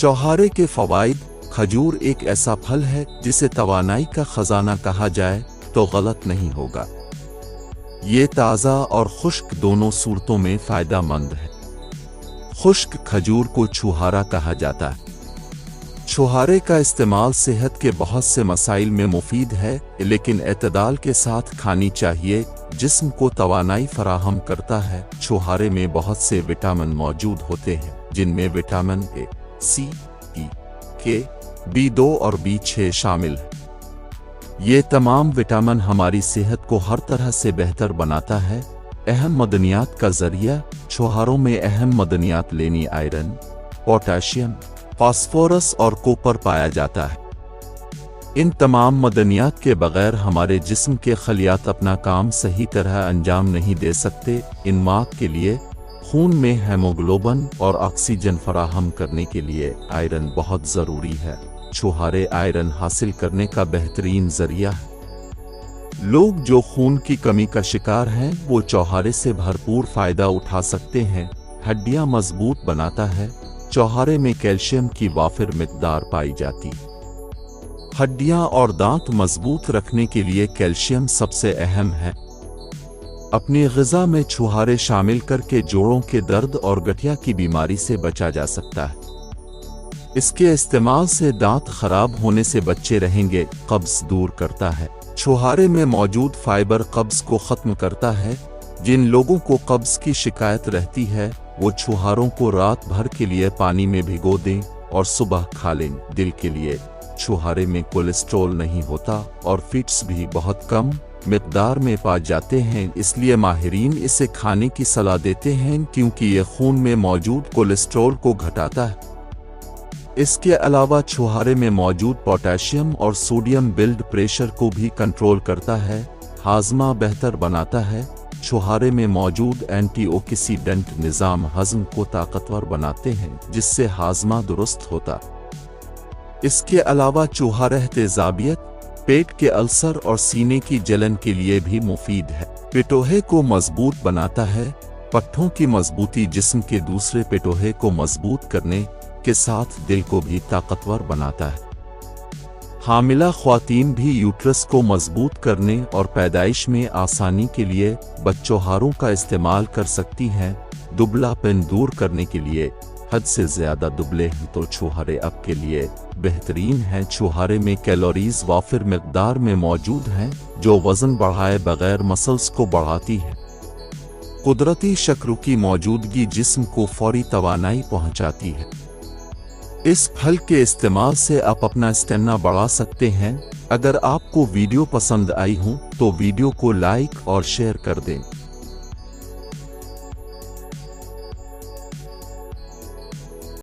चौहारे के फ़वाइद। खजूर एक ऐसा फल है जिसे तवानाई का खजाना कहा जाए तो गलत नहीं होगा। ये ताज़ा और खुश्क दोनों सूरतों में फ़ायदेमंद है। खुश्क खजूर को छुहारा कहा जाता है। छुहारे का इस्तेमाल सेहत के बहुत से मसाइल में मुफीद है, लेकिन एतदाल के साथ खानी चाहिए। जिस्म को तवानाई फराहम करता है। छुहारे में बहुत से विटामिन मौजूद होते हैं, जिनमें विटामिन ए, सी, ई, के, B2 और B6 शामिल है। ये तमाम विटामिन हमारी सेहत को हर तरह से बेहतर बनाता है। अहम मदनियात का जरिया। छुहारों में अहम मदनियात लेनी आयरन, पोटाशियम, फास्फोरस और कॉपर पाया जाता है। इन तमाम मदनियात के बगैर हमारे जिस्म के खलियात अपना काम सही तरह अंजाम नहीं दे सकते। इन माद के लिए खून में हेमोग्लोबिन और ऑक्सीजन फराहम करने के लिए आयरन बहुत ज़रूरी है। छुहारे आयरन हासिल करने का बेहतरीन जरिया है। लोग जो खून की कमी का शिकार हैं वो चौहारे से भरपूर फ़ायदा उठा सकते हैं। हड्डियां मजबूत बनाता है। चौहारे में कैल्शियम की वाफिर मिकदार पाई जाती है। हड्डियां और दांत मजबूत रखने के लिए कैल्शियम सबसे अहम है। अपनी ग़िज़ा में छुहारे शामिल करके जोड़ों के दर्द और गठिया की बीमारी से बचा जा सकता है। इसके इस्तेमाल से दांत खराब होने से बचे रहेंगे। कब्ज़ दूर करता है। छुहारे में मौजूद फाइबर कब्ज़ को ख़त्म करता है। जिन लोगों को कब्ज़ की शिकायत रहती है वो छुहारों को रात भर के लिए पानी में भिगो दें और सुबह खा लें। दिल के लिए छुहारे में कोलेस्ट्रॉल नहीं होता और फैट्स भी बहुत कम मिकदार में पाए जाते हैं, इसलिए माहिरीन इसे खाने की सलाह देते हैं क्योंकि ये खून में मौजूद कोलेस्ट्रॉल को घटाता है। इसके अलावा छुहारे में मौजूद पोटेशियम और सोडियम ब्लड प्रेशर को भी कंट्रोल करता है। हाजमा बेहतर बनाता है। छुहारे में मौजूद एंटीऑक्सीडेंट निज़ाम हज़म को ताकतवर बनाते हैं, जिससे हाजमा दुरुस्त होता। इसके अलावा छुहारा तेज़ाबियत, पेट के अल्सर और सीने की जलन के लिए भी मुफीद है। पिटोहे को मजबूत बनाता है। पट्ठों की मजबूती जिस्म के दूसरे पिटोहे को मजबूत करने के साथ दिल को भी ताकतवर बनाता है। हामिला ख्वातीन भी यूट्रस को मजबूत करने और पैदाइश में आसानी के लिए बच्चोहारों का इस्तेमाल कर सकती हैं। दुबलापन दूर करने के लिए हद से ज़्यादा दुबले हैं तो छुहारे अब के लिए बेहतरीन हैं। छुहारे में कैलोरीज वाफिर मिकदार में मौजूद हैं, जो वज़न बढ़ाए बगैर मसल्स को बढ़ाती है। कुदरती शक्कर की मौजूदगी जिस्म को फौरी तवानाई पहुंचाती है। इस फल के इस्तेमाल से आप अपना स्टेमिना बढ़ा सकते हैं। अगर आपको वीडियो पसंद आई हो तो वीडियो को लाइक और शेयर कर दें।